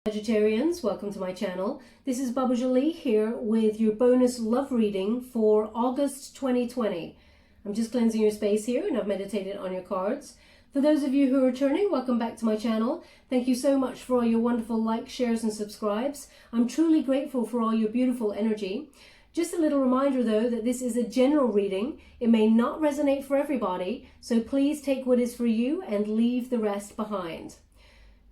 Sagittarians, welcome to my channel. This is Baba Jolie here with your bonus love reading for August 2020. I'm just cleansing your space here and I've meditated on your cards. For those of you who are returning, welcome back to my channel. Thank you so much for all your wonderful likes, shares and subscribes. I'm truly grateful for all your beautiful energy. Just a little reminder though that this is a general reading. It may not resonate for everybody, so please take what is for you and leave the rest behind.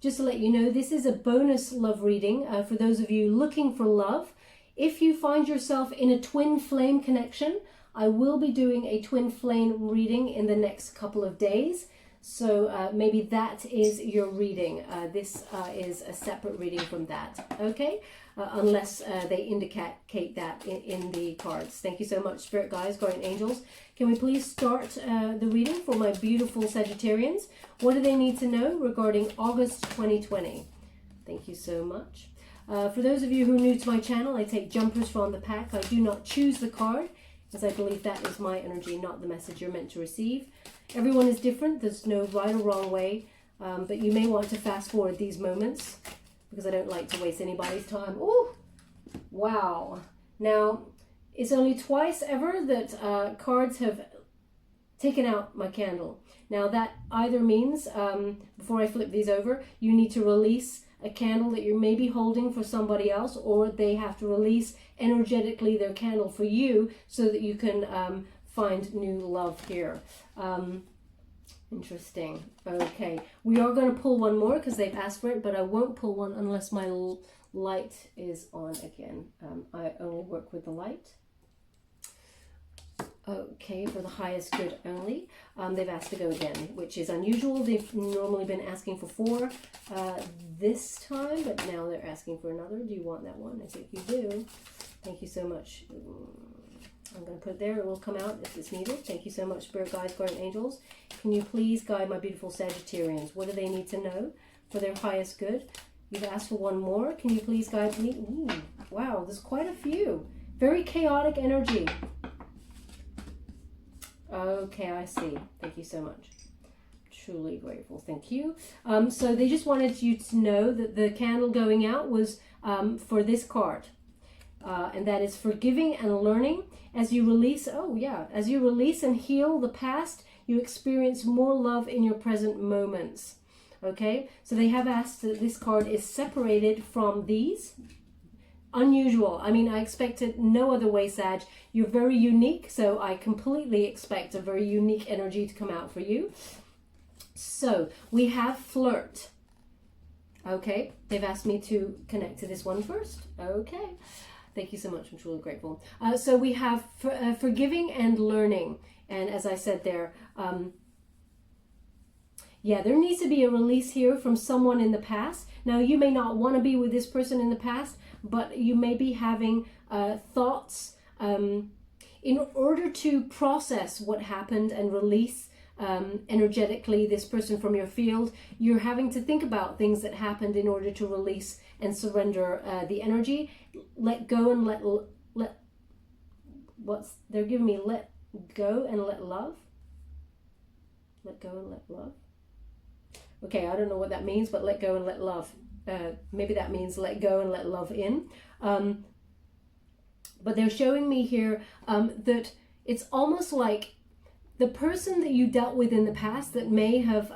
Just to let you know, this is a bonus love reading for those of you looking for love. If you find yourself in a twin flame connection, I will be doing a twin flame reading in the next couple of days. So maybe that is your reading. This is a separate reading from that, okay? Unless they indicate that in the cards. Thank you so much, Spirit Guides, Guardian Angels. Can we please start the reading for my beautiful Sagittarians? What do they need to know regarding August 2020? Thank you so much. For those of you who are new to my channel, I take jumpers from the pack. I do not choose the card, as I believe that is my energy, not the message you're meant to receive. Everyone is different. There's no right or wrong way, but you may want to fast forward these moments because I don't like to waste anybody's time. Oh, wow. Now, it's only twice ever that cards have taken out my candle. Now, that either means, before I flip these over, you need to release a candle that you're maybe holding for somebody else, or they have to release energetically their candle for you so that you can find new love here. Interesting. Okay, we are going to pull one more because they've asked for it, but I won't pull one unless my light is on again. I only work with the light. Okay, for the highest good only. They've asked to go again, which is unusual. They've normally been asking for 4 this time, but now they're asking for another. Do you want that one? I think you do. Thank you so much. I'm going to put it there. It will come out if it's needed. Thank you so much, Spirit Guides, Guardian Angels. Can you please guide my beautiful Sagittarians? What do they need to know for their highest good? You've asked for one more. Can you please guide me? Ooh, wow, there's quite a few. Very chaotic energy. Okay, I see. Thank you so much. Truly grateful. Thank you. So they just wanted you to know that the candle going out was for this card. And that is forgiving and learning. As you release, as you release and heal the past, you experience more love in your present moments. Okay, so they have asked that this card is separated from these. Unusual. I mean, I expected no other way, Sag. You're very unique, so I completely expect a very unique energy to come out for you. So we have flirt. Okay, they've asked me to connect to this one first. Okay. Thank you so much. I'm truly grateful. So we have forgiving and learning. And as I said there, there needs to be a release here from someone in the past. Now, you may not want to be with this person in the past, but you may be having thoughts in order to process what happened and release energetically this person from your field. You're having to think about things that happened in order to release and surrender the energy. Let go and let what's they're giving me, let go and let love. Let go and let love. Okay, I don't know what that means, but let go and let love. Maybe that means let go and let love in. But they're showing me here that it's almost like the person that you dealt with in the past that may have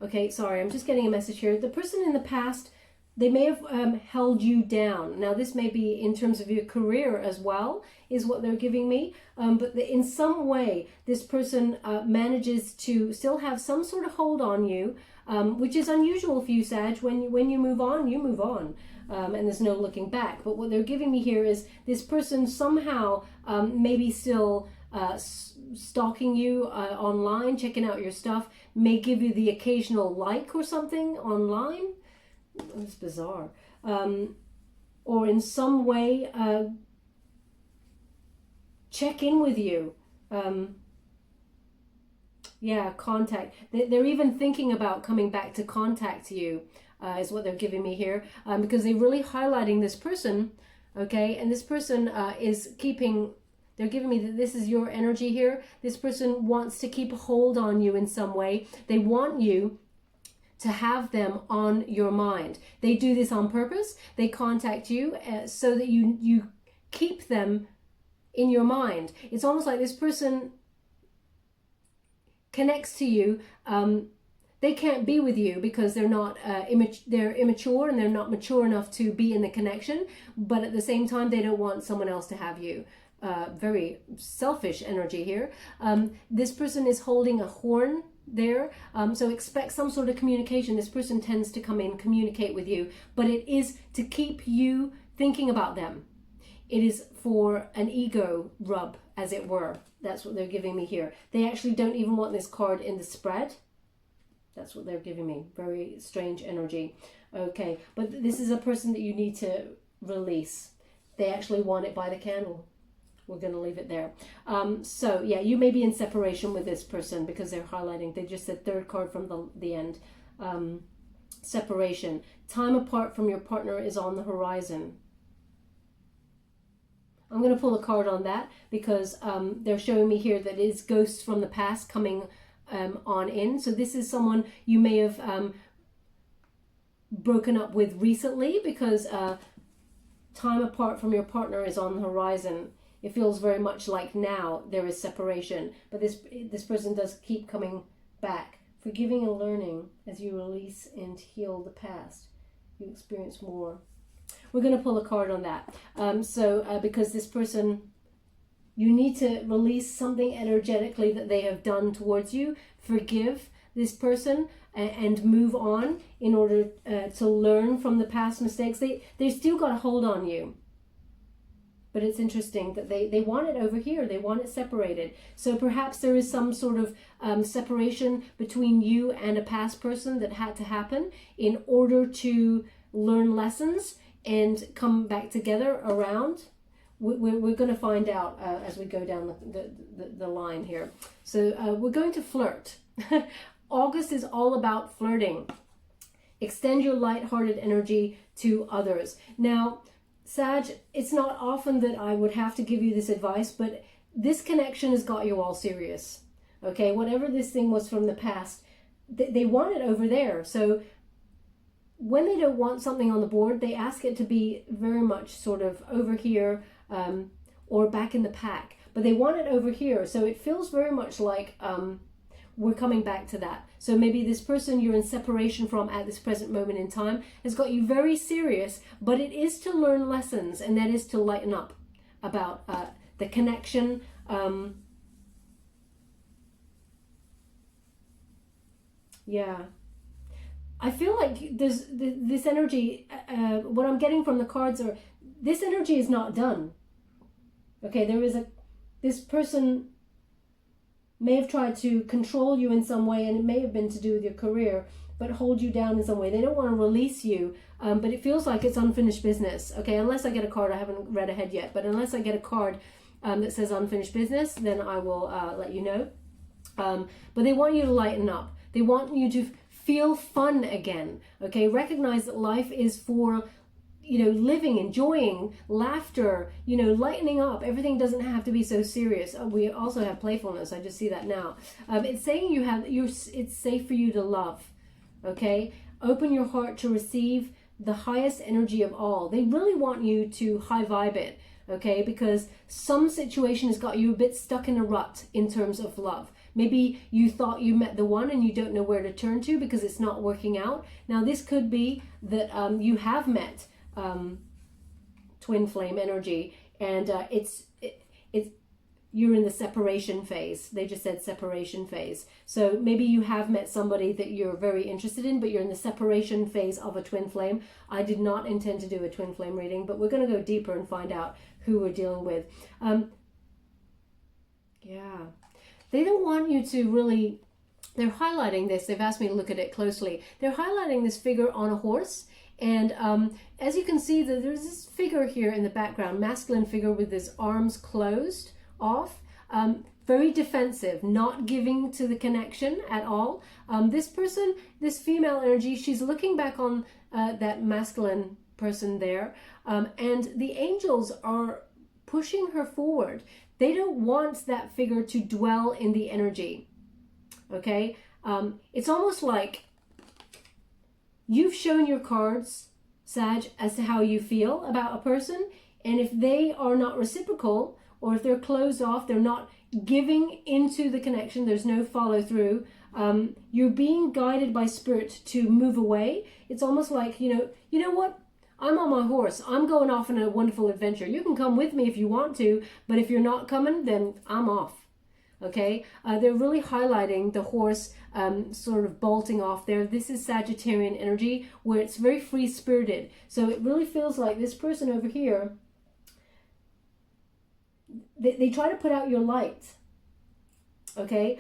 okay, sorry, I'm just getting a message here. The person in the past, they may have held you down. Now, this may be in terms of your career as well, is what they're giving me. But in some way, this person manages to still have some sort of hold on you, which is unusual for you, Sag. When you move on, you move on. And there's no looking back. But what they're giving me here is this person somehow maybe still stalking you online, checking out your stuff, may give you the occasional like or something online. It's bizarre. Or in some way check in with you. Contact. They're even thinking about coming back to contact you, is what they're giving me here, because they're really highlighting this person, okay? And this person is keeping They're giving me that this is your energy here. This person wants to keep a hold on you in some way. They want you to have them on your mind. They do this on purpose. They contact you so that you keep them in your mind. It's almost like this person connects to you. They can't be with you because they're not they're immature and they're not mature enough to be in the connection. But at the same time, they don't want someone else to have you. Very selfish energy here. This person is holding a horn there, so expect some sort of communication. This person tends to come in, communicate with you, but it is to keep you thinking about them. It is for an ego rub, as it were. That's what they're giving me here. They actually don't even want this card in the spread. That's what they're giving me. Very strange energy. Okay, but this is a person that you need to release. They actually want it by the candle. We're going to leave it there. So yeah, you may be in separation with this person because they're highlighting. They just said third card from the end. Separation. Time apart from your partner is on the horizon. I'm going to pull a card on that because they're showing me here that it is ghosts from the past coming on in. So this is someone you may have broken up with recently because time apart from your partner is on the horizon. It feels very much like now there is separation, but this person does keep coming back. Forgiving and learning as you release and heal the past. You experience more. We're going to pull a card on that. Because this person, you need to release something energetically that they have done towards you. Forgive this person and move on in order to learn from the past mistakes. They still got a hold on you. But it's interesting that they want it over here. They want it separated. So perhaps there is some sort of separation between you and a past person that had to happen in order to learn lessons and come back together around. We're going to find out as we go down the line here. So we're going to flirt. August is all about flirting. Extend your lighthearted energy to others. Now, Sag, it's not often that I would have to give you this advice, but this connection has got you all serious. Okay, whatever this thing was from the past, they want it over there. So when they don't want something on the board, they ask it to be very much sort of over here or back in the pack. But they want it over here. So it feels very much like we're coming back to that. So maybe this person you're in separation from at this present moment in time has got you very serious, but it is to learn lessons, and that is to lighten up about the connection. Yeah. I feel like there's this energy, what I'm getting from the cards are, this energy is not done. Okay, this person may have tried to control you in some way, and it may have been to do with your career, but hold you down in some way. They don't want to release you, but it feels like it's unfinished business. Okay, unless I get a card, I haven't read ahead yet, but unless I get a card that says unfinished business, then I will let you know. But they want you to lighten up. They want you to feel fun again. Okay, recognize that life is for living, enjoying, laughter, lightening up. Everything doesn't have to be so serious. We also have playfulness. I just see that now. It's saying it's safe for you to love. Okay, open your heart to receive the highest energy of all. They really want you to high vibe it. Okay, because some situation has got you a bit stuck in a rut in terms of love. Maybe you thought you met the one and you don't know where to turn to because it's not working out. Now this could be that you have met twin flame energy, and you're in the separation phase. They just said separation phase. So maybe you have met somebody that you're very interested in, but you're in the separation phase of a twin flame. I did not intend to do a twin flame reading, but we're going to go deeper and find out who we're dealing with. Yeah, they don't want you to really, they're highlighting this. They've asked me to look at it closely. They're highlighting this figure on a horse. And as you can see, there's this figure here in the background, masculine figure with his arms closed off, very defensive, not giving to the connection at all. This person, this female energy, she's looking back on that masculine person there, and the angels are pushing her forward. They don't want that figure to dwell in the energy. Okay? It's almost like you've shown your cards, Sag, as to how you feel about a person. And if they are not reciprocal, or if they're closed off, they're not giving into the connection, there's no follow through, you're being guided by spirit to move away. It's almost like, you know what? I'm on my horse. I'm going off on a wonderful adventure. You can come with me if you want to, but if you're not coming, then I'm off. Okay? They're really highlighting the horse sort of bolting off there. This is Sagittarian energy where it's very free-spirited. So it really feels like this person over here, they try to put out your light. Okay?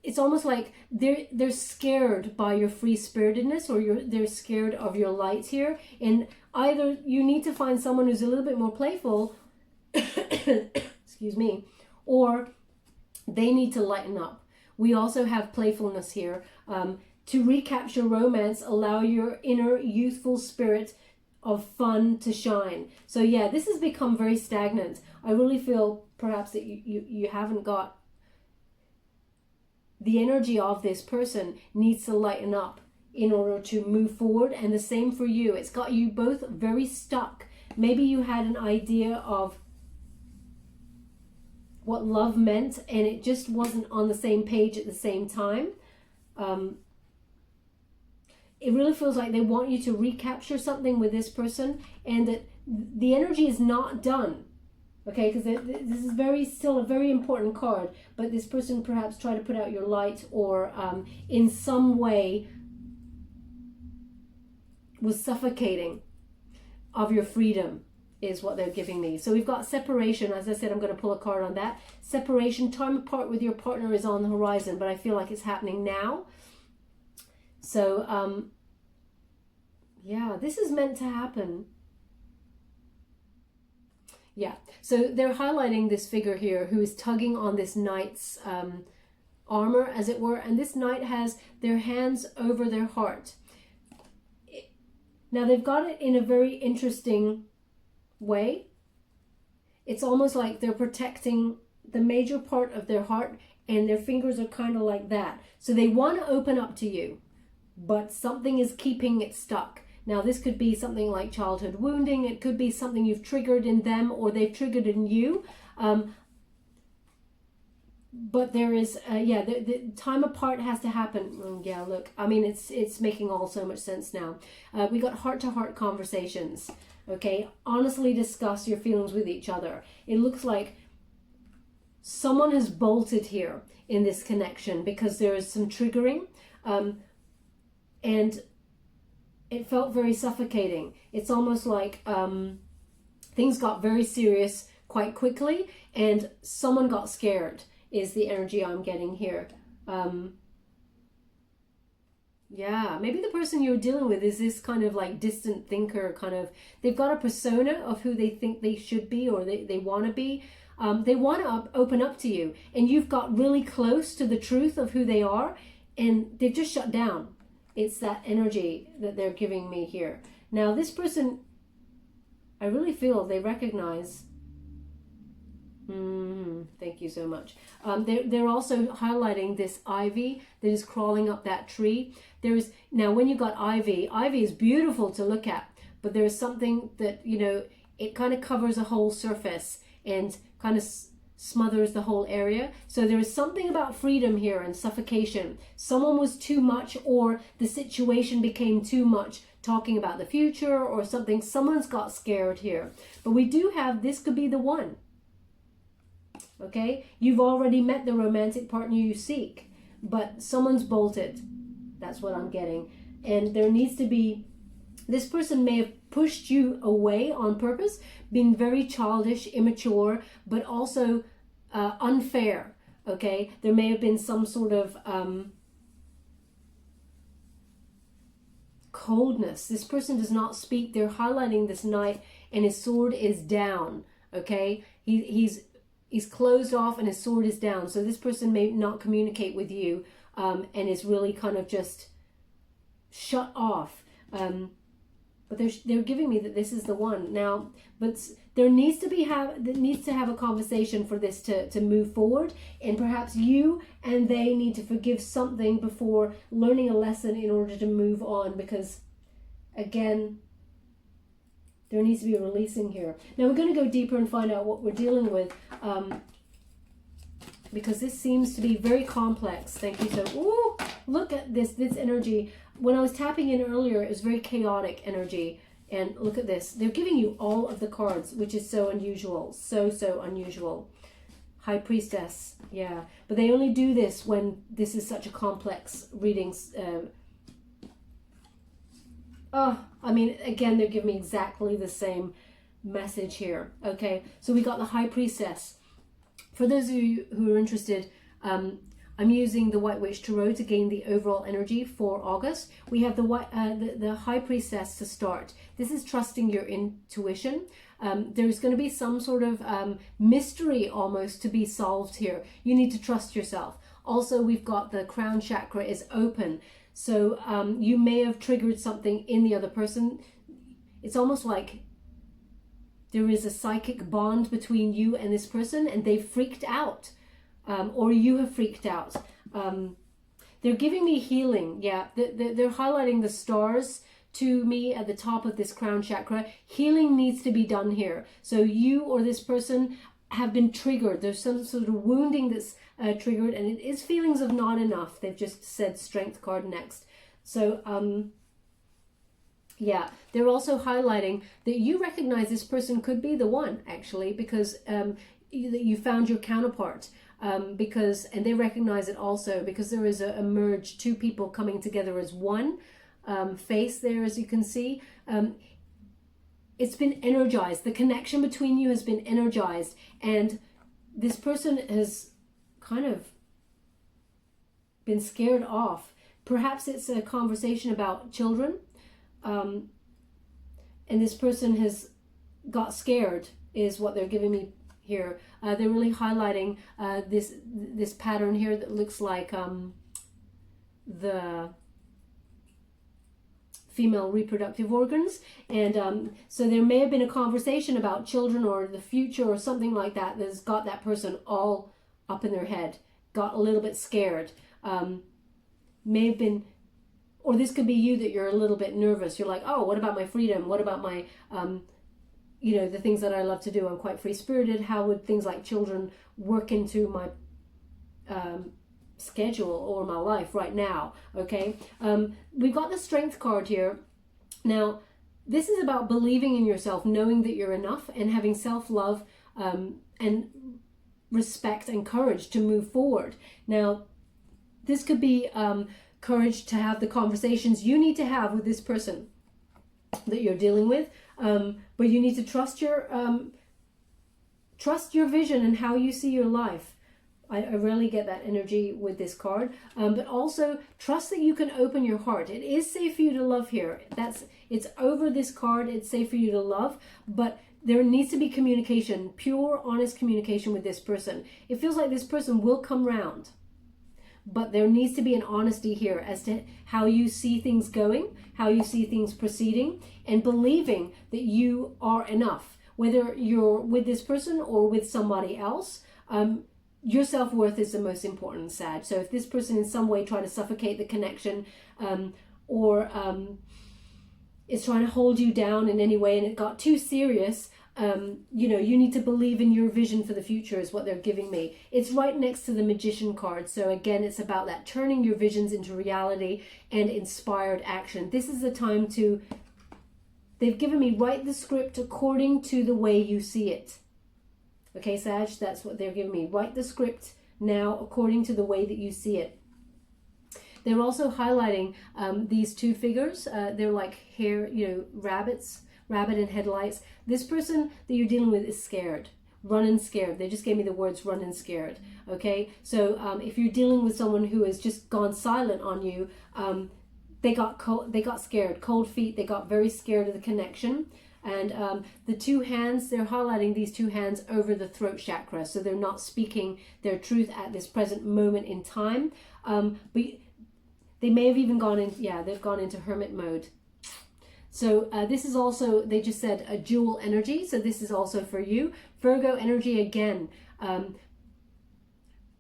It's almost like they're scared by your free-spiritedness, or they're scared of your light here. And either you need to find someone who's a little bit more playful, excuse me, or they need to lighten up. We also have playfulness here. To recapture romance, allow your inner youthful spirit of fun to shine. So yeah, this has become very stagnant. I really feel perhaps that you haven't got the energy of this person. Needs to lighten up in order to move forward, and the same for you. It's got you both very stuck. Maybe you had an idea of what love meant and it just wasn't on the same page at the same time. It really feels like they want you to recapture something with this person, and that the energy is not done. Okay, because this is still a very important card, but this person perhaps try to put out your light, or in some way was suffocating of your freedom, is what they're giving me. So we've got separation. As I said, I'm going to pull a card on that. Separation, time apart with your partner is on the horizon, but I feel like it's happening now. So, yeah, this is meant to happen. Yeah, so they're highlighting this figure here who is tugging on this knight's armor, as it were, and this knight has their hands over their heart. Now, they've got it in a very interesting way. It's almost like they're protecting the major part of their heart, and their fingers are kind of like that. So they want to open up to you, but something is keeping it stuck. Now, this could be something like childhood wounding. It could be something you've triggered in them, or they've triggered in you. But there is, the time apart has to happen. Yeah, look, I mean, it's making all so much sense now. We got heart-to-heart conversations. Okay, honestly discuss your feelings with each other. It looks like someone has bolted here in this connection because there is some triggering, and it felt very suffocating. It's almost like things got very serious quite quickly, and someone got scared, is the energy I'm getting here. Yeah, maybe the person you're dealing with is this kind of like distant thinker, kind of, they've got a persona of who they think they should be, or they want to be. They want to open up to you, and you've got really close to the truth of who they are, and they've just shut down. It's that energy that they're giving me here. Now, this person, I really feel they recognize. Thank you so much. They're also highlighting this ivy that is crawling up that tree. Now, when you got ivy is beautiful to look at, but there is something that, it kind of covers a whole surface and kind of smothers the whole area. So there is something about freedom here and suffocation. Someone was too much, or the situation became too much, talking about the future or something. Someone's got scared here. But we do have, this could be the one. Okay, you've already met the romantic partner you seek, but someone's bolted. That's what I'm getting. And there needs to be, this person may have pushed you away on purpose, been very childish, immature, but also unfair. Okay, there may have been some sort of coldness. This person does not speak. They're highlighting this knight, and his sword is down. Okay, he's closed off and his sword is down. So this person may not communicate with you, and is really kind of just shut off. but they're giving me that this is the one now. But there needs to have a conversation for this to move forward, and perhaps you and they need to forgive something before learning a lesson in order to move on, because again, there needs to be a releasing here. Now we're going to go deeper and find out what we're dealing with, because this seems to be very complex. Thank you. So, ooh, look at this energy. When I was tapping in earlier, it was very chaotic energy. And look at this. They're giving you all of the cards, which is so unusual. So unusual. High Priestess. Yeah. But they only do this when this is such a complex reading. I mean, again, they're giving me exactly the same message here. Okay. So we got the High Priestess. For those of you who are interested, I'm using the White Witch Tarot to gain the overall energy for August. We have the High Priestess to start. This is trusting your intuition. There's going to be some sort of mystery almost to be solved here. You need to trust yourself. Also, we've got the crown chakra is open. So you may have triggered something in the other person. It's almost like there is a psychic bond between you and this person, and they've freaked out. Or you have freaked out. They're giving me healing. Yeah, they're highlighting the stars to me at the top of this crown chakra. Healing needs to be done here. So you or this person have been triggered. There's some sort of wounding that's triggered, and it is feelings of not enough. They've just said Strength card next. So, yeah, they're also highlighting that you recognize this person could be the one, actually, because you found your counterpart. And they recognize it also because there is a merge, two people coming together as one face there, as you can see. It's been energized. The connection between you has been energized, and this person has kind of been scared off. Perhaps it's a conversation about children, and this person has got scared, is what they're giving me here. They're really highlighting this pattern here that looks like the female reproductive organs, and so there may have been a conversation about children or the future or something like that that's got that person all up in their head, got a little bit scared. May have been, or this could be you, that you're a little bit nervous. You're like, oh, what about my freedom? What about my you know, the things that I love to do? I'm quite free-spirited. How would things like children work into my schedule or my life right now? Okay, we've got the Strength card here. Now, this is about believing in yourself, knowing that you're enough, and having self-love and respect and courage to move forward. Now, this could be courage to have the conversations you need to have with this person that you're dealing with. But you need to trust your vision and how you see your life. I rarely get that energy with this card. But also trust that you can open your heart. It is safe for you to love here. It's over this card. It's safe for you to love, but there needs to be communication, pure, honest communication with this person. It feels like this person will come round, but there needs to be an honesty here as to how you see things going, how you see things proceeding, and believing that you are enough. Whether you're with this person or with somebody else, your self-worth is the most important, Sag. So if this person in some way tried to suffocate the connection, or is trying to hold you down in any way, and it got too serious, you know, you need to believe in your vision for the future is what they're giving me. It's right next to the Magician card. So again, it's about that turning your visions into reality and inspired action. This is the time to, they've given me, write the script according to the way you see it. Okay, Sag, that's what they're giving me. Write the script now according to the way that you see it. They're also highlighting these two figures. They're like hair, you know, rabbit in headlights. This person that you're dealing with is scared, running scared. They just gave me the words running scared. Okay, so if you're dealing with someone who has just gone silent on you, they got scared, cold feet. They got very scared of the connection. And the two hands, they're highlighting these two hands over the throat chakra. So they're not speaking their truth at this present moment in time. But they may have even gone in, yeah, they've gone into hermit mode. So this is also, they just said a dual energy. So this is also for you. Virgo energy again.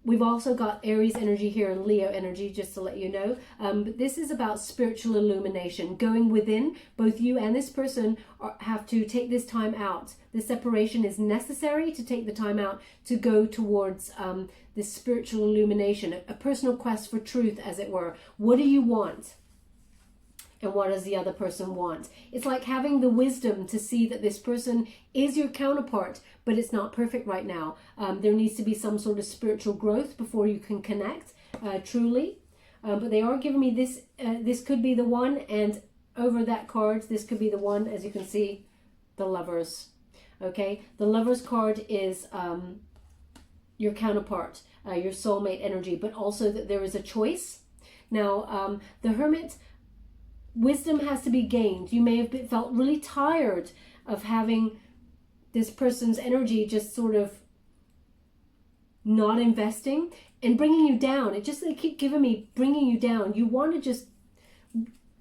We've also got Aries energy here and Leo energy, just to let you know. But this is about spiritual illumination, going within. Both you and this person have to take this time out. This separation is necessary to take the time out to go towards this spiritual illumination, a personal quest for truth, as it were. What do you want? And what does the other person want? It's like having the wisdom to see that this person is your counterpart, but it's not perfect right now. There needs to be some sort of spiritual growth before you can connect truly. But they are giving me this. This could be the one, and over that card, this could be the one. As you can see, the Lovers. Okay, the Lovers card is your counterpart, your soulmate energy, but also that there is a choice. Now, the Hermit. Wisdom has to be gained. You may have felt really tired of having this person's energy just sort of not investing and bringing you down. They keep giving me bringing you down. You want to just,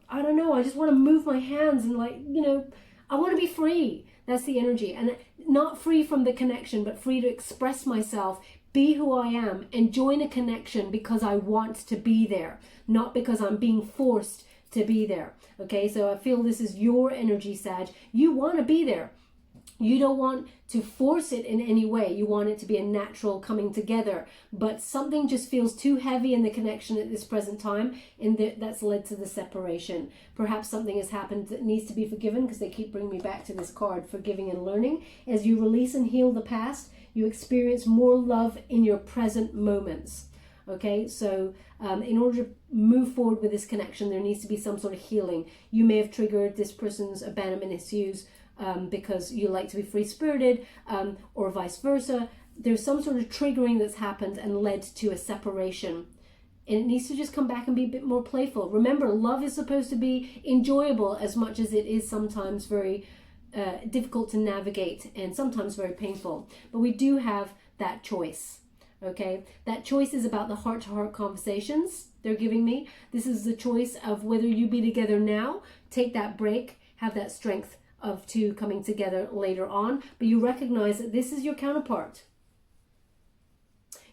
I don't know, I just want to move my hands and I want to be free. That's the energy. And not free from the connection, but free to express myself, be who I am, and join a connection because I want to be there, not because I'm being forced to be there. Okay, so I feel this is your energy, Sag. You want to be there. You don't want to force it in any way. You want it to be a natural coming together, but something just feels too heavy in the connection at this present time, and that's led to the separation. Perhaps something has happened that needs to be forgiven, because they keep bringing me back to this card, forgiving and learning. As you release and heal the past, you experience more love in your present moments. Okay, so in order to move forward with this connection, there needs to be some sort of healing. You may have triggered this person's abandonment issues because you like to be free-spirited, or vice versa. There's some sort of triggering that's happened and led to a separation. And it needs to just come back and be a bit more playful. Remember, love is supposed to be enjoyable as much as it is sometimes very difficult to navigate and sometimes very painful. But we do have that choice. Okay, that choice is about the heart-to-heart conversations they're giving me. This is the choice of whether you be together now, take that break, have that strength of two coming together later on, but you recognize that this is your counterpart.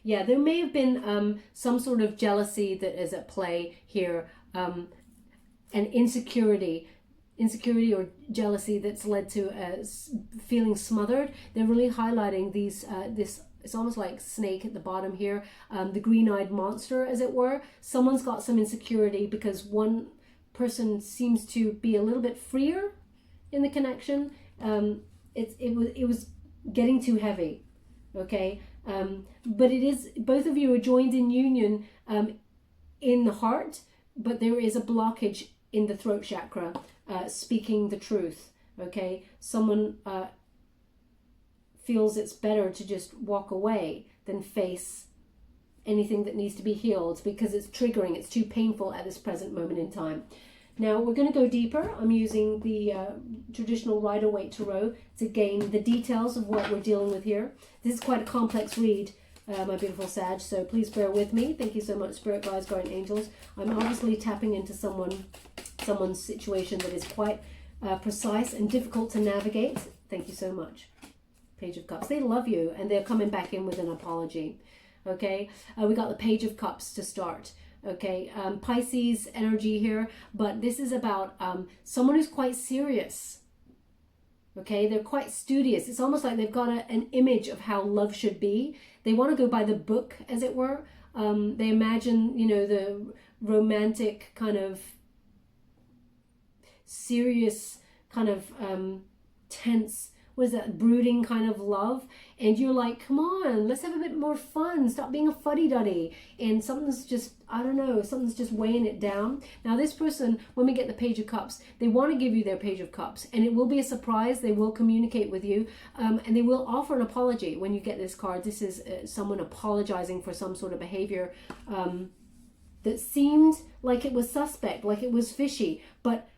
Yeah, there may have been some sort of jealousy that is at play here, and insecurity or jealousy that's led to feeling smothered. They're really highlighting these it's almost like snake at the bottom here, the green-eyed monster, as it were. Someone's got some insecurity because one person seems to be a little bit freer in the connection. It was getting too heavy, okay? But it is, both of you are joined in union in the heart, but there is a blockage in the throat chakra, speaking the truth, okay? Someone feels it's better to just walk away than face anything that needs to be healed because it's triggering, it's too painful at this present moment in time. Now we're going to go deeper. I'm using the traditional Rider-Waite Tarot to gain the details of what we're dealing with here. This is quite a complex read, my beautiful Sag, so please bear with me. Thank you so much, Spirit Guides, Guardian Angels. I'm obviously tapping into someone's situation that is quite precise and difficult to navigate. Thank you so much. Page of Cups. They love you and they're coming back in with an apology. Okay, we got the Page of Cups to start. Okay, Pisces energy here, but this is about someone who's quite serious. Okay, they're quite studious. It's almost like they've got an image of how love should be. They want to go by the book, as it were. They imagine, the romantic kind of serious kind of tense, what is that, brooding kind of love, and you're like, come on, let's have a bit more fun, stop being a fuddy-duddy, and something's just, I don't know, something's just weighing it down. Now this person, when we get the Page of Cups, they want to give you their Page of Cups, and it will be a surprise. They will communicate with you, and they will offer an apology when you get this card. This is someone apologizing for some sort of behavior that seemed like it was suspect, like it was fishy, but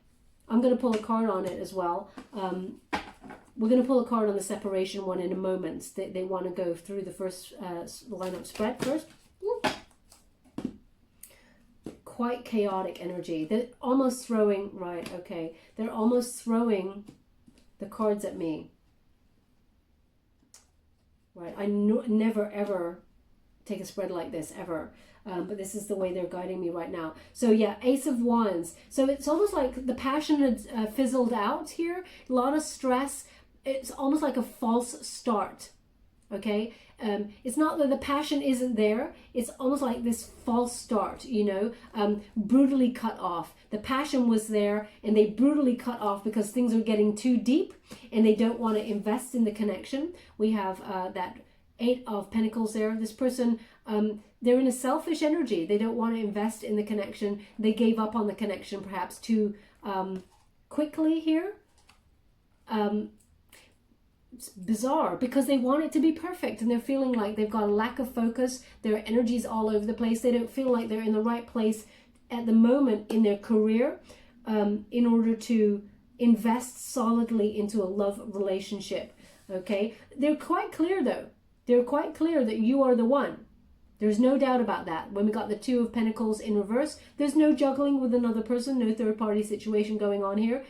I'm going to pull a card on it as well. We're going to pull a card on the separation one in a moment. They want to go through the first lineup spread first. quite chaotic energy. They're almost throwing, right, okay. They're almost throwing the cards at me. Right, I never ever take a spread like this, ever. But this is the way they're guiding me right now. So yeah, Ace of Wands. So it's almost like the passion had fizzled out here. A lot of stress. It's almost like a false start. Okay, it's not that the passion isn't there. It's almost like this false start, you know, brutally cut off. The passion was there and they brutally cut off because things are getting too deep and they don't want to invest in the connection. We have that Eight of Pentacles there. This person, they're in a selfish energy. They don't want to invest in the connection. They gave up on the connection perhaps too quickly here. It's bizarre because they want it to be perfect and they're feeling like they've got a lack of focus. Their energy's all over the place. They don't feel like they're in the right place at the moment in their career in order to invest solidly into a love relationship. Okay, they're quite clear though. They're quite clear that you are the one. There's no doubt about that. When we got the Two of Pentacles in reverse, there's no juggling with another person, no third party situation going on here.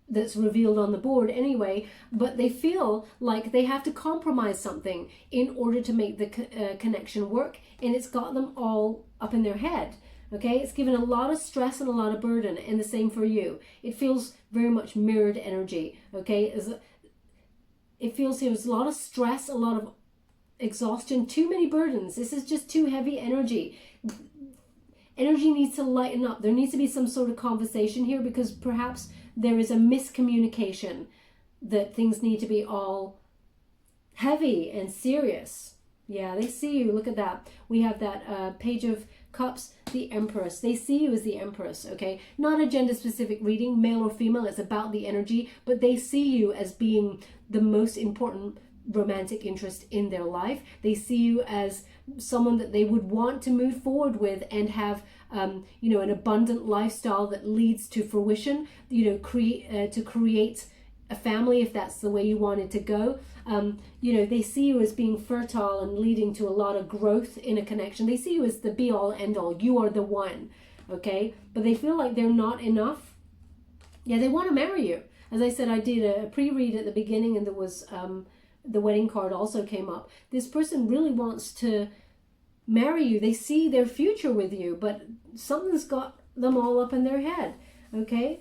That's revealed on the board anyway, but they feel like they have to compromise something in order to make the connection work, and it's got them all up in their head. Okay, it's given a lot of stress and a lot of burden, and the same for you. It feels very much mirrored energy. Okay, it feels there's a lot of stress, a lot of exhaustion, too many burdens. This is just too heavy energy. Energy needs to lighten up. There needs to be some sort of conversation here because perhaps there is a miscommunication that things need to be all heavy and serious. Yeah, they see you. Look at that. We have that Page of Cups, the Empress. They see you as the Empress, okay? Not a gender-specific reading, male or female. It's about the energy, but they see you as being the most important romantic interest in their life. They see you as someone that they would want to move forward with and have you know, an abundant lifestyle that leads to fruition, you know, to create a family if that's the way you wanted to go. You know, they see you as being fertile and leading to a lot of growth in a connection. They see you as the be all end all. You are the one, okay? But they feel like they're not enough. Yeah, they want to marry you. As I said, I did a pre-read at the beginning and there was the wedding card also came up. This person really wants to marry you. They see their future with you, but something's got them all up in their head, okay?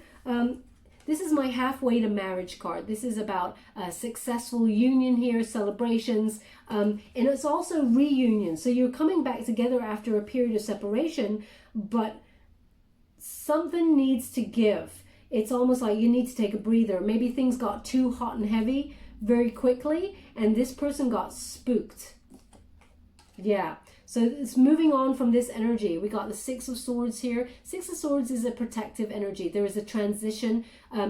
This is my halfway to marriage card. This is about a successful union here, celebrations, and it's also reunion. So you're coming back together after a period of separation, but something needs to give. It's almost like you need to take a breather. Maybe things got too hot and heavy very quickly, and this person got spooked. Yeah. So it's moving on from this energy. We got the Six of Swords here. Six of Swords is a protective energy. There is a transition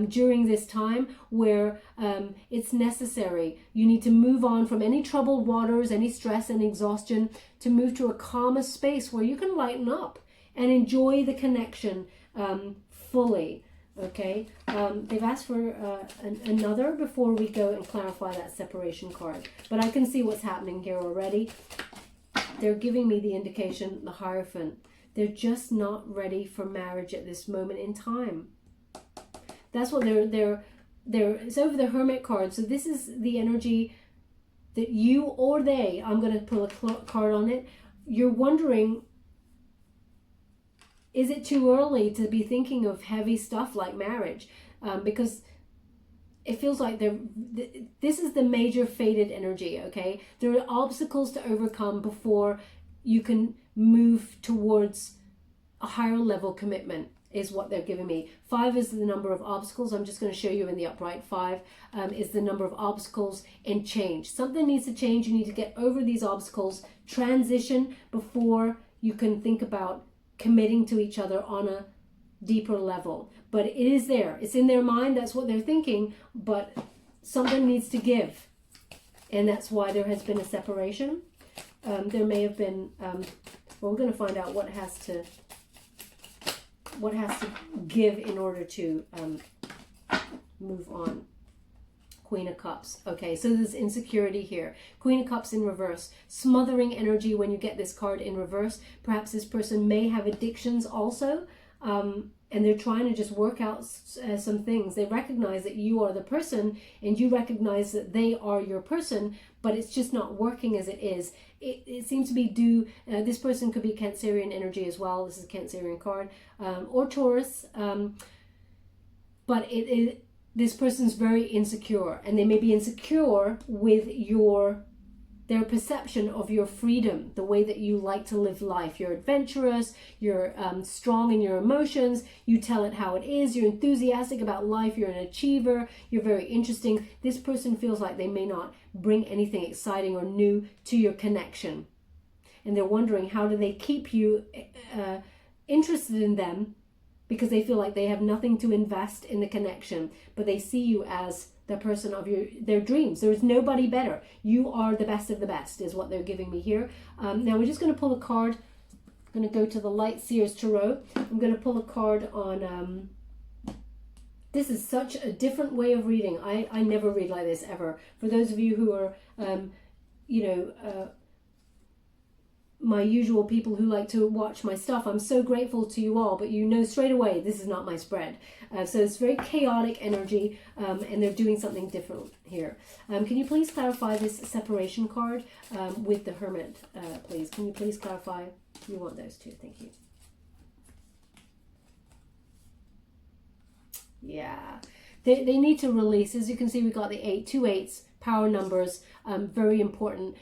during this time where it's necessary. You need to move on from any troubled waters, any stress and exhaustion, to move to a calmer space where you can lighten up and enjoy the connection fully. Okay, they've asked for another before we go and clarify that separation card. But I can see what's happening here already. They're giving me the indication, the Hierophant. They're just not ready for marriage at this moment in time. That's what it's over the Hermit card. So this is the energy that you or they, I'm going to pull a card on it. You're wondering, is it too early to be thinking of heavy stuff like marriage? Because it feels like this is the major fated energy, okay? There are obstacles to overcome before you can move towards a higher level commitment, is what they're giving me. 5 is the number of obstacles. I'm just going to show you in the upright. 5 is the number of obstacles and change. Something needs to change. You need to get over these obstacles, transition before you can think about committing to each other on a deeper level. But it is there. It's in their mind. That's what they're thinking. But something needs to give. And that's why there has been a separation. There may have been, well, we're going to find out what has to give in order to move on Queen of Cups. Okay, so there's insecurity here. Queen of Cups in reverse. Smothering energy when you get this card in reverse. Perhaps this person may have addictions also. And they're trying to just work out some things. They recognize that you are the person, and you recognize that they are your person, but it's just not working as it is. It seems to be due, this person could be Cancerian energy as well. This is a Cancerian card, or Taurus. But this person's very insecure, and they may be insecure with their perception of your freedom, the way that you like to live life. You're adventurous, you're strong in your emotions, you tell it how it is, you're enthusiastic about life, you're an achiever, you're very interesting. This person feels like they may not bring anything exciting or new to your connection. And they're wondering, how do they keep you interested in them, because they feel like they have nothing to invest in the connection, but they see you as the person of their dreams. There is nobody better. You are the best of the best, is what they're giving me here. Now we're just going to pull a card. I'm going to go to the Light Seers Tarot. I'm going to pull a card on... this is such a different way of reading. I never read like this ever. For those of you who are, my usual people who like to watch my stuff, I'm so grateful to you all, but you know straight away this is not my spread. So it's very chaotic energy, and they're doing something different here. Can you please clarify this separation card with the Hermit, please? Can you please clarify? You want those two, thank you. Yeah, they need to release. As you can see, we got the 8, 2 8s, power numbers, very important.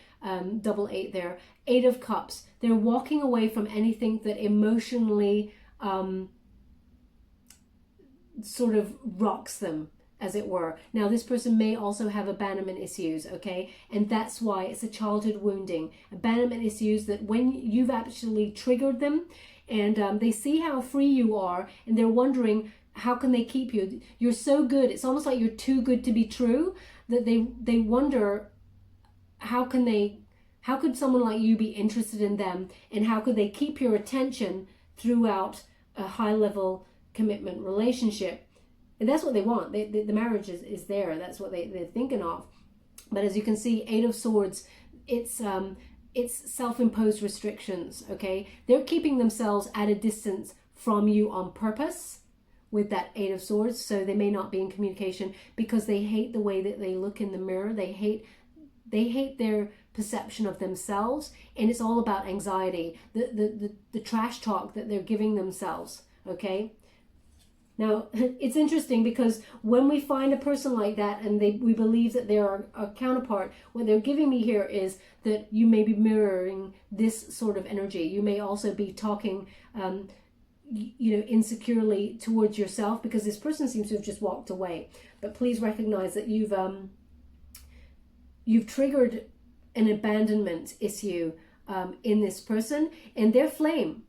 Double 8 there. 8 of Cups. They're walking away from anything that emotionally sort of rocks them, as it were. Now, this person may also have abandonment issues, okay? And that's why it's a childhood wounding. Abandonment issues that when you've actually triggered them, and they see how free you are, and they're wondering, how can they keep you? You're so good. It's almost like you're too good to be true, that they wonder, how could someone like you be interested in them, and how could they keep your attention throughout a high-level commitment relationship? And that's what they want. The marriage is there. That's what they're thinking of. But as you can see, 8 of Swords, it's self-imposed restrictions, okay? They're keeping themselves at a distance from you on purpose with that 8 of Swords, so they may not be in communication because they hate the way that they look in the mirror. They hate their perception of themselves, and it's all about anxiety, the trash talk that they're giving themselves, okay? Now, it's interesting because when we find a person like that and we believe that they're a counterpart, what they're giving me here is that you may be mirroring this sort of energy. You may also be talking insecurely towards yourself, because this person seems to have just walked away. But please recognize that you've triggered an abandonment issue in this person, and their flame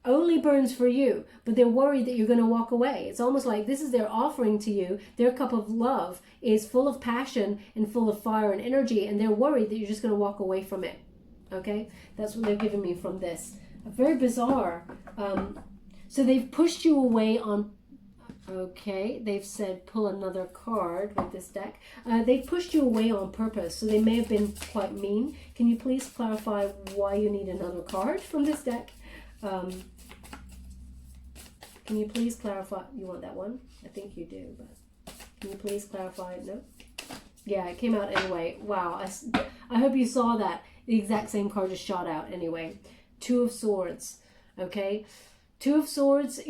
only burns for you, but they're worried that you're going to walk away. It's almost like this is their offering to you. Their cup of love is full of passion and full of fire and energy, and they're worried that you're just going to walk away from it. Okay, that's what they're giving me from this. Very bizarre. So they've pushed you away on... Okay, they've said pull another card with this deck. They've pushed you away on purpose, so they may have been quite mean. Can you please clarify why you need another card from this deck? Can you please clarify? You want that one? I think you do, but can you please clarify? No? Yeah, it came out anyway. Wow, I hope you saw that. The exact same card just shot out anyway. 2 of Swords, okay? 2 of Swords,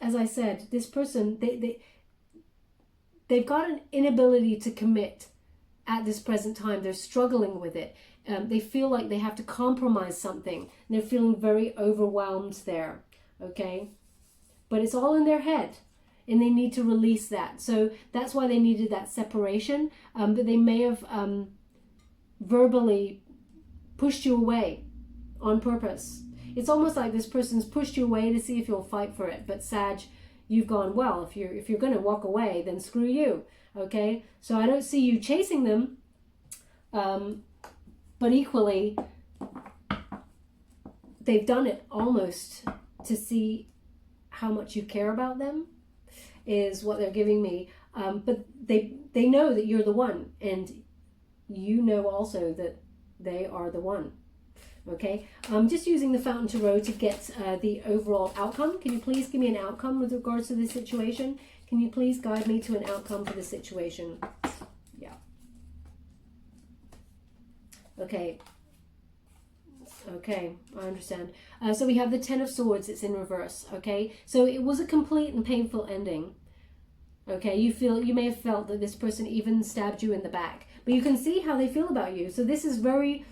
as I said, this person, they've got an inability to commit at this present time. They're struggling with it. They feel like they have to compromise something. And they're feeling very overwhelmed there, okay? But it's all in their head, and they need to release that. So that's why they needed that separation. But they may have verbally pushed you away on purpose. It's almost like this person's pushed you away to see if you'll fight for it. But Sag, you've gone, well, if you're going to walk away, then screw you, okay? So I don't see you chasing them, but equally, they've done it almost to see how much you care about them, is what they're giving me. but they know that you're the one, and you know also that they are the one. Okay, I'm just using the Fountain Tarot to get the overall outcome. Can you please give me an outcome with regards to this situation? Can you please guide me to an outcome for the situation? Yeah. Okay. Okay, I understand. So we have the Ten of Swords. It's in reverse. Okay, so it was a complete and painful ending. Okay, you may have felt that this person even stabbed you in the back, but you can see how they feel about you. So this is very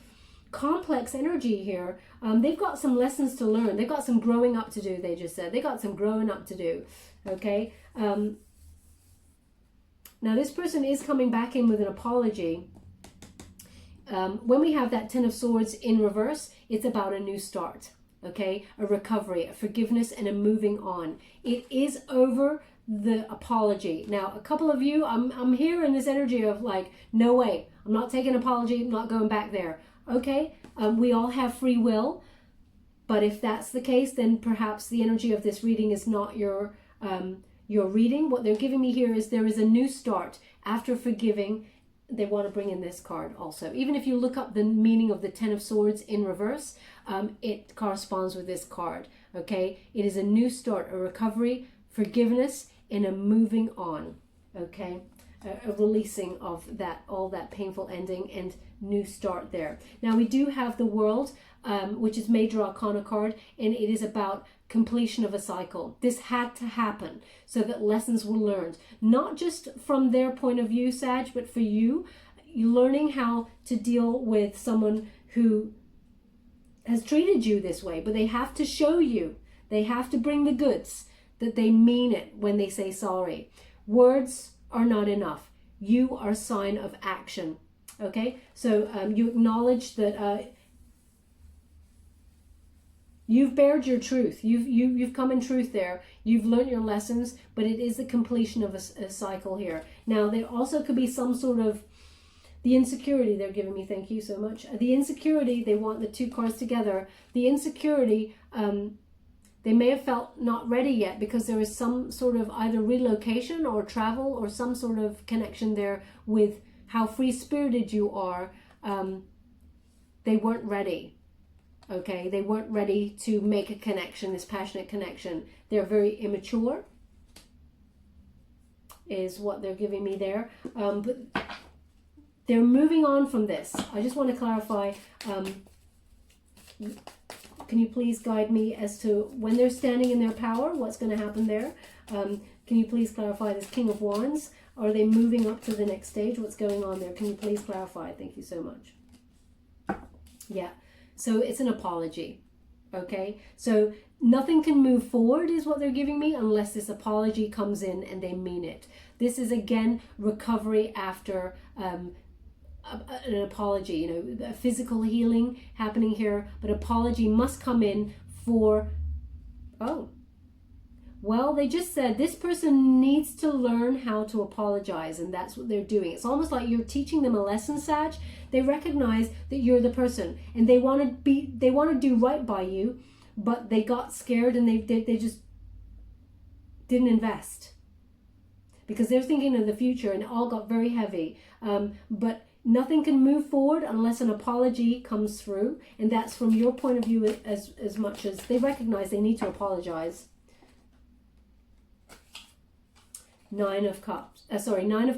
complex energy here. They've got some lessons to learn. They've got some growing up to do. They just said they got some growing up to do. Okay. Now this person is coming back in with an apology. When we have that Ten of Swords in reverse, it's about a new start. Okay, a recovery, a forgiveness, and a moving on. It is over the apology. Now, a couple of you, I'm hearing this energy of like, no way, I'm not taking an apology, I'm not going back there. Okay, we all have free will, but if that's the case, then perhaps the energy of this reading is not your reading. What they're giving me here is there is a new start after forgiving. They want to bring in this card also. Even if you look up the meaning of the Ten of Swords in reverse, it corresponds with this card. Okay, it is a new start, a recovery, forgiveness, and a moving on. Okay, a releasing of that, all that painful ending, and new start there. Now we do have the World, which is Major Arcana card, and it is about completion of a cycle. This had to happen so that lessons were learned, not just from their point of view, Sag, but for you, learning how to deal with someone who has treated you this way. But they have to show you, they have to bring the goods, that they mean it when they say sorry. Words are not enough. You are a sign of action. Okay, so you acknowledge that you've bared your truth. You've come in truth there. You've learned your lessons, but it is the completion of a cycle here. Now, there also could be some sort of the insecurity they're giving me. Thank you so much. The insecurity, they want the two cards together. The insecurity, they may have felt not ready yet because there is some sort of either relocation or travel or some sort of connection there with how free-spirited you are. They weren't ready. Okay, they weren't ready to make a connection, this passionate connection. They're very immature, is what they're giving me there. But they're moving on from this. I just want to clarify. Can you please guide me as to when they're standing in their power, what's going to happen there? Can you please clarify this King of Wands? Are they moving up to the next stage? What's going on there? Can you please clarify? Thank you so much. Yeah, so it's an apology. Okay, so nothing can move forward is what they're giving me unless this apology comes in and they mean it. This is again recovery after an apology, you know, a physical healing happening here, but apology must come in for, oh, well, they just said this person needs to learn how to apologize, and that's what they're doing. It's almost like you're teaching them a lesson, Sag. They recognize that you're the person, and they want to do right by you, but they got scared and they just didn't invest because they're thinking of the future, and it all got very heavy. But nothing can move forward unless an apology comes through, and that's from your point of view as much as they recognize they need to apologize. Nine of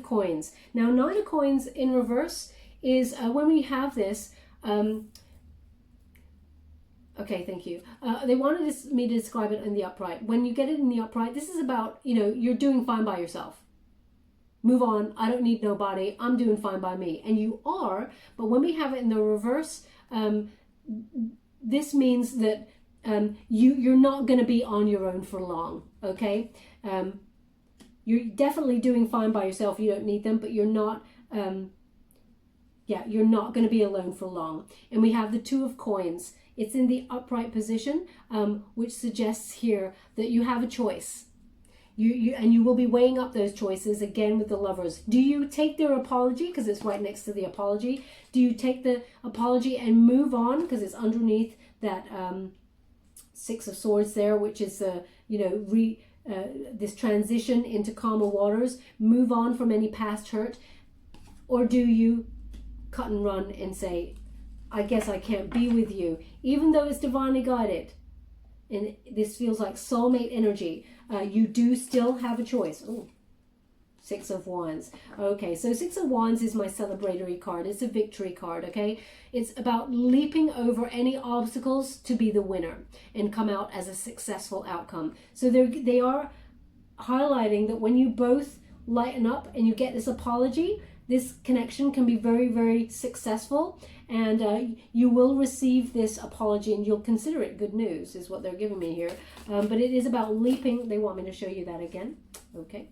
Coins. Now, Nine of Coins in reverse is when we have this. Okay, thank you. They wanted me to describe it in the upright. When you get it in the upright, this is about, you know, you're doing fine by yourself. Move on. I don't need nobody. I'm doing fine by me. And you are, but when we have it in the reverse, this means that you're not going to be on your own for long, okay? You're definitely doing fine by yourself. You don't need them, but you're not, you're not going to be alone for long. And we have the Two of Coins. It's in the upright position, which suggests here that you have a choice. You will be weighing up those choices again with the Lovers. Do you take their apology because it's right next to the apology? Do you take the apology and move on because it's underneath that Six of Swords there, which is this transition into calmer waters, move on from any past hurt? Or do you cut and run and say, I guess I can't be with you, even though it's divinely guided? And this feels like soulmate energy. You do still have a choice. Ooh. Six of Wands. Okay, so Six of Wands is my celebratory card. It's a victory card, okay? It's about leaping over any obstacles to be the winner and come out as a successful outcome. So they are highlighting that when you both lighten up and you get this apology, this connection can be very, very successful, and you will receive this apology and you'll consider it good news, is what they're giving me here. But it is about leaping. They want me to show you that again. Okay.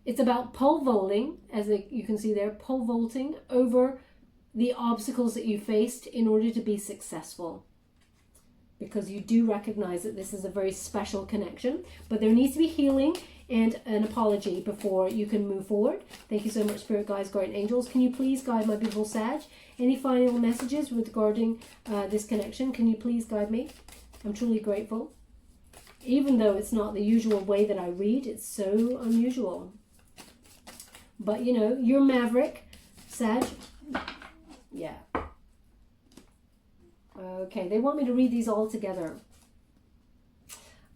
It's about pole vaulting, as you can see there, pole vaulting over the obstacles that you faced in order to be successful. Because you do recognize that this is a very special connection, but there needs to be healing and an apology before you can move forward. Thank you so much, Spirit Guides, Guardian Angels. Can you please guide my beautiful Sag? Any final messages regarding this connection? Can you please guide me? I'm truly grateful. Even though it's not the usual way that I read, it's so unusual. But, you know, you're Maverick, Sag. Yeah. Okay, they want me to read these all together.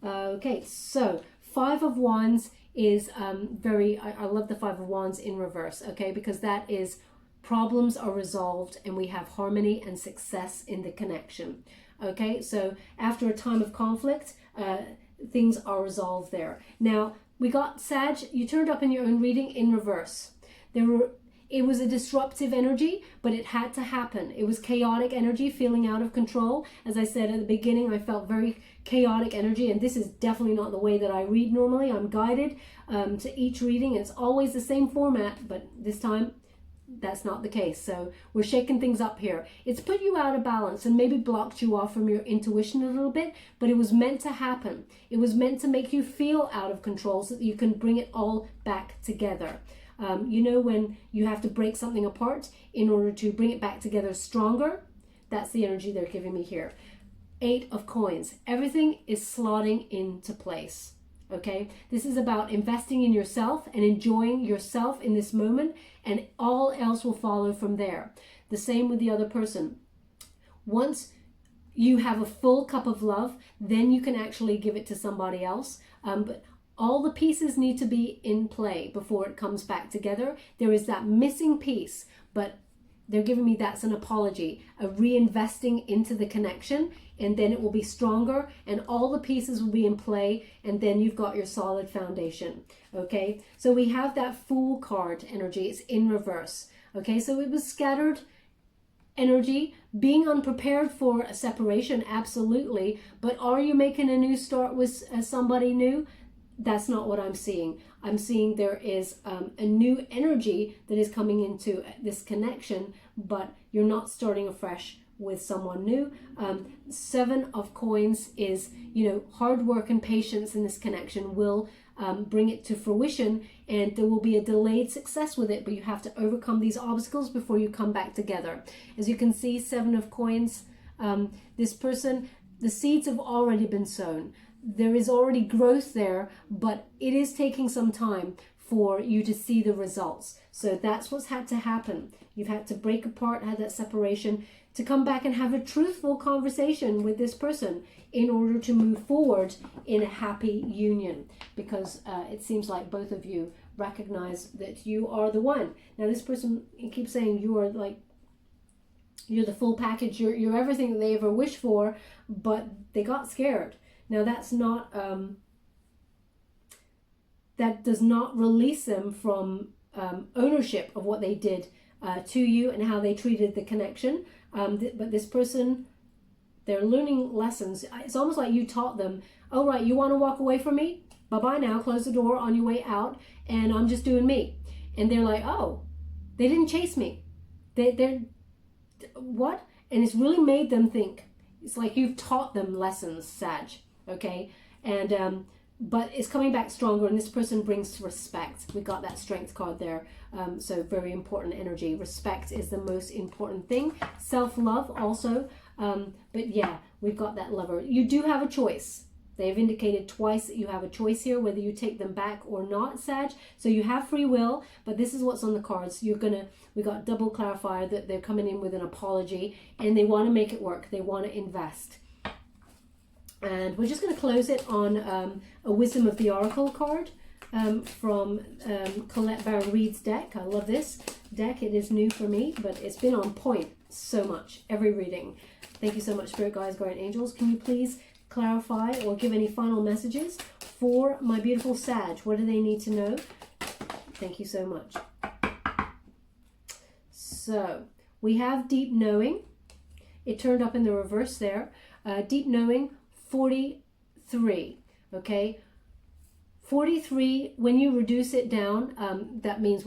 Okay, so Five of Wands is I love the Five of Wands in reverse, okay, because that is problems are resolved and we have harmony and success in the connection. Okay, so after a time of conflict, things are resolved there. Now, we got Sag, you turned up in your own reading in reverse. It was a disruptive energy, but it had to happen. It was chaotic energy, feeling out of control. As I said at the beginning, I felt very chaotic energy, and this is definitely not the way that I read normally. I'm guided to each reading. It's always the same format, but this time that's not the case. So we're shaking things up here. It's put you out of balance and maybe blocked you off from your intuition a little bit, but it was meant to happen. It was meant to make you feel out of control so that you can bring it all back together. You know, when you have to break something apart in order to bring it back together stronger, that's the energy they're giving me here. Eight of Coins. Everything is slotting into place. Okay, this is about investing in yourself and enjoying yourself in this moment, and all else will follow from there. The same with the other person. Once you have a full cup of love, then you can actually give it to somebody else. But all the pieces need to be in play before it comes back together. There is that missing piece, but they're giving me that's an apology, a reinvesting into the connection, and then it will be stronger and all the pieces will be in play, and then you've got your solid foundation. Okay, so we have that Fool card energy. It's in reverse. Okay, so it was scattered energy, being unprepared for a separation, absolutely, but are you making a new start with somebody new? That's not what I'm seeing. I'm seeing there is a new energy that is coming into this connection, but you're not starting afresh with someone new. Seven of Coins is, you know, hard work and patience in this connection will bring it to fruition, and there will be a delayed success with it, but you have to overcome these obstacles before you come back together. As you can see, Seven of Coins, this person, the seeds have already been sown. There is already growth there, but it is taking some time for you to see the results. So that's what's had to happen. You've had to break apart, had that separation, to come back and have a truthful conversation with this person in order to move forward in a happy union, because it seems like both of you recognize that you are the one. Now this person keeps saying you are like, you're the full package, you're everything that they ever wished for, but they got scared. Now that's not, that does not release them from ownership of what they did to you and how they treated the connection. But this person, they're learning lessons. It's almost like you taught them, oh right, you want to walk away from me? Bye-bye now, close the door on your way out, and I'm just doing me. And they're like, oh, they didn't chase me. They're what? And it's really made them think. It's like you've taught them lessons, Sag. Okay, and but it's coming back stronger, and this person brings respect. We got that Strength card there, so very important energy. Respect is the most important thing. Self-love also, but yeah, we've got that Lover. You do have a choice. They've indicated twice that you have a choice here, whether you take them back or not, Sag. So you have free will, but this is what's on the cards. We got double clarifier that they're coming in with an apology, and they want to make it work. They want to invest. And we're just going to close it on a Wisdom of the Oracle card from Colette Baron Reed's deck. I love this deck. It is new for me, but it's been on point so much, every reading. Thank you so much, Spirit Guides, Guardian Angels. Can you please clarify or give any final messages for my beautiful Sag? What do they need to know? Thank you so much. So we have Deep Knowing. It turned up in the reverse there. Deep Knowing 43. Okay, 43, when you reduce it down, that means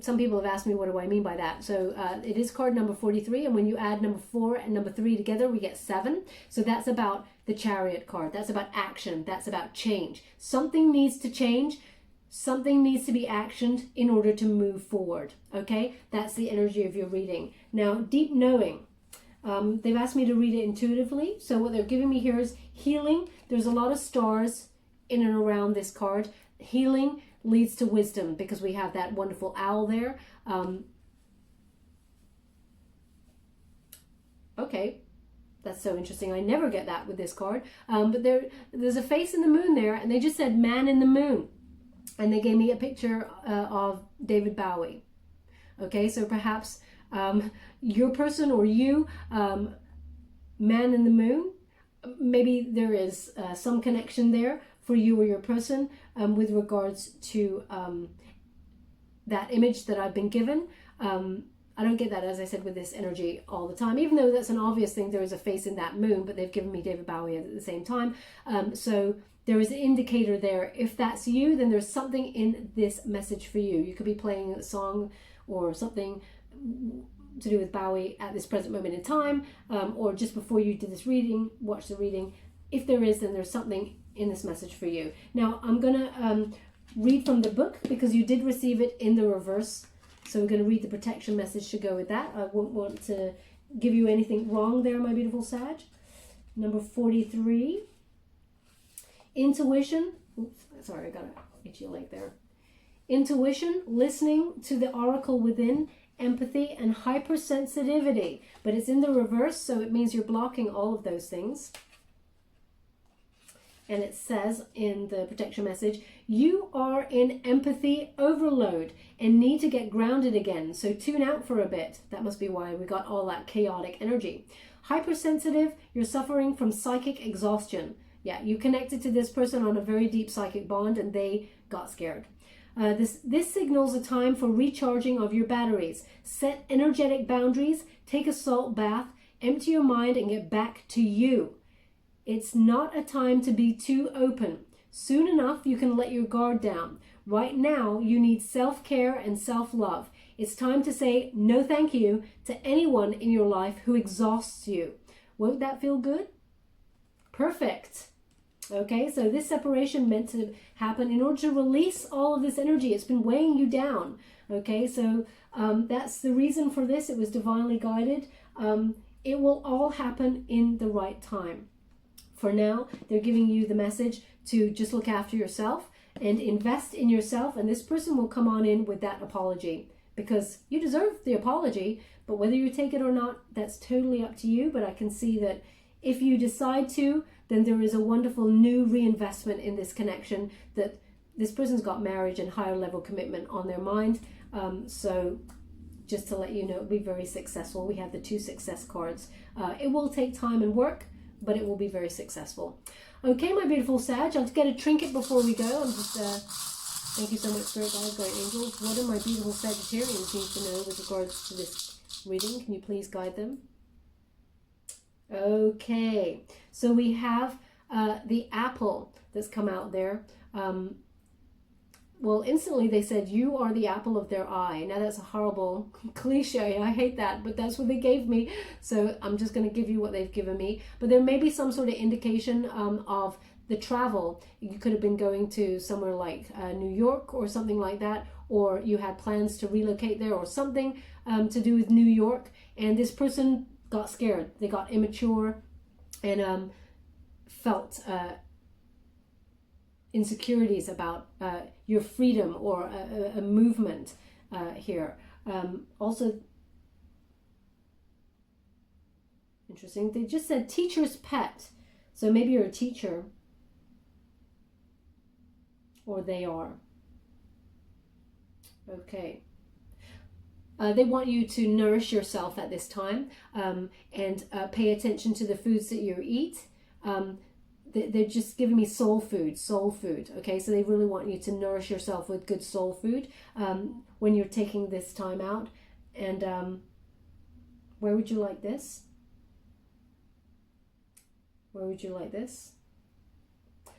some people have asked me what do I mean by that. So it is card number 43, and when you add number 4 and number 3 together, we get 7. So that's about the Chariot card. That's about action. That's about change. Something needs to change. Something needs to be actioned in order to move forward. Okay, that's the energy of your reading. Now, Deep Knowing. They've asked me to read it intuitively. So what they're giving me here is healing. There's a lot of stars in and around this card. Healing leads to wisdom because we have that wonderful owl there. Okay, that's so interesting. I never get that with this card. But there's a face in the moon there, and they just said man in the moon. And they gave me a picture of David Bowie. Okay, so perhaps your person or you, man in the moon, maybe there is some connection there for you or your person with regards to that image that I've been given. I don't get that, as I said, with this energy all the time, even though that's an obvious thing. There is a face in that moon, but they've given me David Bowie at the same time. So there is an indicator there. If that's you, then there's something in this message for you. You could be playing a song or something to do with Bowie at this present moment in time, or just before you did this reading, watch the reading. If there is, then there's something in this message for you. Now, I'm going to read from the book because you did receive it in the reverse. So we're going to read the protection message to go with that. I won't want to give you anything wrong there, my beautiful Sag. Number 43. Intuition. Oops, sorry, I got an itchy leg there. Intuition, listening to the oracle within, empathy, and hypersensitivity. But it's in the reverse, so it means you're blocking all of those things. And it says in the protection message, you are in empathy overload and need to get grounded again. So tune out for a bit. That must be why we got all that chaotic energy. Hypersensitive, you're suffering from psychic exhaustion. Yeah, you connected to this person on a very deep psychic bond and they got scared. This signals a time for recharging of your batteries. Set energetic boundaries, take a salt bath, empty your mind and get back to you. It's not a time to be too open. Soon enough, you can let your guard down. Right now, you need self-care and self-love. It's time to say no thank you to anyone in your life who exhausts you. Won't that feel good? Perfect. Okay, so this separation meant to happen in order to release all of this energy. It's been weighing you down. Okay, so that's the reason for this. It was divinely guided. It will all happen in the right time. For now, they're giving you the message to just look after yourself and invest in yourself. And this person will come on in with that apology because you deserve the apology. But whether you take it or not, that's totally up to you. But I can see that if you decide to, then there is a wonderful new reinvestment in this connection, that this person's got marriage and higher level commitment on their mind. So just to let you know, it'll be very successful. We have the 2 success cards. It will take time and work, but it will be very successful. Okay, my beautiful Sag, I'll get a trinket before we go. I'm just, thank you so much, Spirit Guides, Guardian Angels. What do my beautiful Sagittarians need to know with regards to this reading? Can you please guide them? Okay, so we have the apple that's come out there. Well, instantly they said, you are the apple of their eye. Now that's a horrible cliche. I hate that, but that's what they gave me. So I'm just going to give you what they've given me. But there may be some sort of indication of the travel. You could have been going to somewhere like New York or something like that, or you had plans to relocate there or something to do with New York. And this person got scared. They got immature and felt insecurities about your freedom or a movement here. Also, interesting, they just said teacher's pet. So maybe you're a teacher, or they are. Okay. They want you to nourish yourself at this time, and pay attention to the foods that you eat. They're just giving me soul food. Okay, so they really want you to nourish yourself with good soul food when you're taking this time out. And where would you like this? Where would you like this?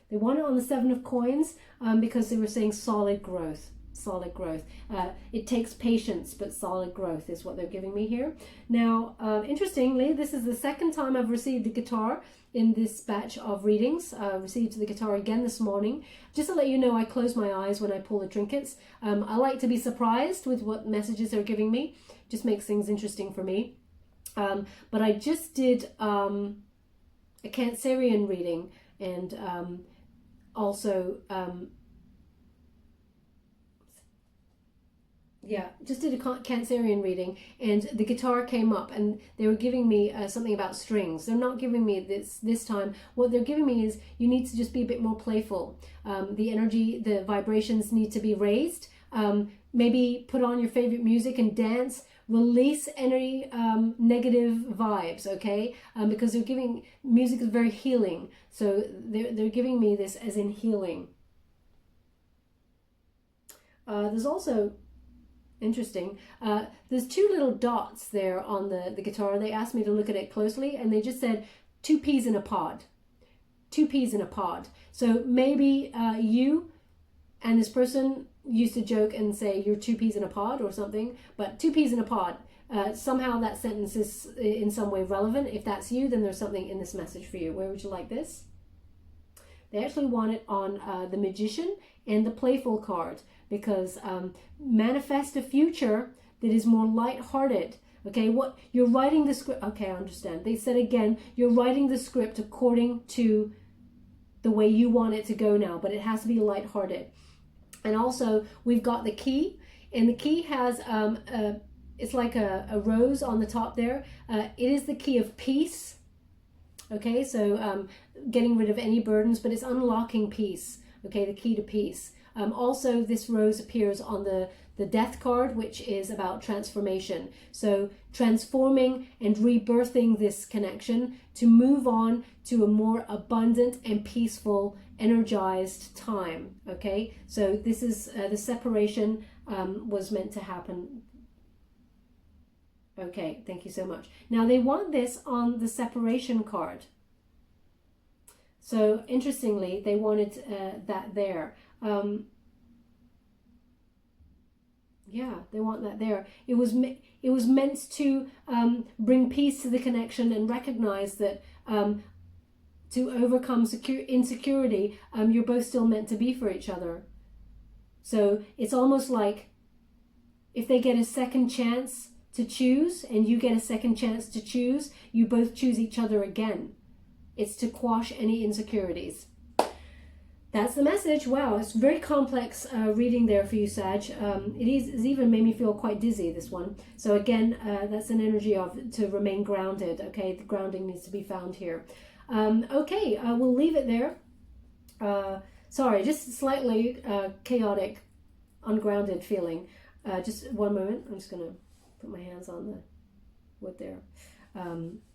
They want it on the Seven of Coins because they were saying solid growth. Solid growth. It takes patience, but solid growth is what they're giving me here. Now, interestingly, this is the second time I've received a guitar in this batch of readings. I received the guitar again this morning. Just to let you know, I close my eyes when I pull the trinkets. I like to be surprised with what messages they're giving me. Just makes things interesting for me. But I just did a Cancerian reading, and also just did a Cancerian reading, and the guitar came up, and they were giving me something about strings. They're not giving me this time. What they're giving me is you need to just be a bit more playful. The energy, the vibrations need to be raised. Maybe put on your favorite music and dance. Release any negative vibes, okay? Because they're giving, music is very healing. So they're giving me this as in healing. There's also, interesting, there's two little dots there on the guitar. They asked me to look at it closely, and they just said 2 peas in a pod. 2 peas in a pod. So maybe you and this person used to joke and say you're 2 peas in a pod or something, but 2 peas in a pod. Somehow that sentence is in some way relevant. If that's you, then there's something in this message for you. Where would you like this? They actually want it on the Magician and the Playful card, because manifest a future that is more lighthearted. Okay, what you're writing the script. Okay, I understand. They said again, you're writing the script according to the way you want it to go now, but it has to be lighthearted. And also, we've got the key, and the key has it's like a rose on the top there. It is the key of peace. Okay, so getting rid of any burdens, but it's unlocking peace. Okay, the key to peace. Also, this rose appears on the death card, which is about transformation. So transforming and rebirthing this connection to move on to a more abundant and peaceful, energized time. Okay, so this is the separation was meant to happen. Okay, thank you so much. Now they want this on the separation card. So interestingly, they wanted that there. Yeah, they want that there. It was meant to bring peace to the connection and recognize that to overcome insecurity, you're both still meant to be for each other. So it's almost like if they get a second chance to choose and you get a second chance to choose, you both choose each other again. It's to quash any insecurities. That's the message. Wow, it's very complex reading there for you, Sag. It's even made me feel quite dizzy, this one. So again, that's an energy of to remain grounded. Okay, the grounding needs to be found here. Okay, we'll leave it there. Sorry, just slightly chaotic, ungrounded feeling. Just one moment. I'm just going to put my hands on the wood there.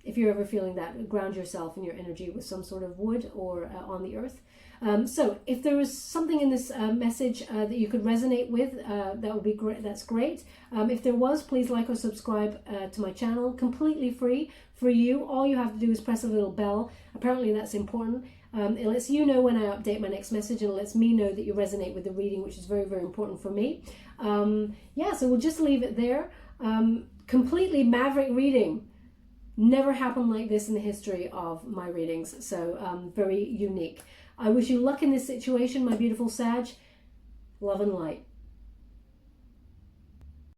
If you're ever feeling that, ground yourself in your energy with some sort of wood or on the earth. So if there was something in this message that you could resonate with, that would be great. That's great. If there was, please like or subscribe to my channel. Completely free for you. All you have to do is press a little bell. Apparently that's important. It lets you know when I update my next message, and it lets me know that you resonate with the reading, which is very, very important for me. Yeah, so we'll just leave it there. Completely maverick reading. Never happened like this in the history of my readings, so very unique. I wish you luck in this situation, my beautiful Sag. Love and light.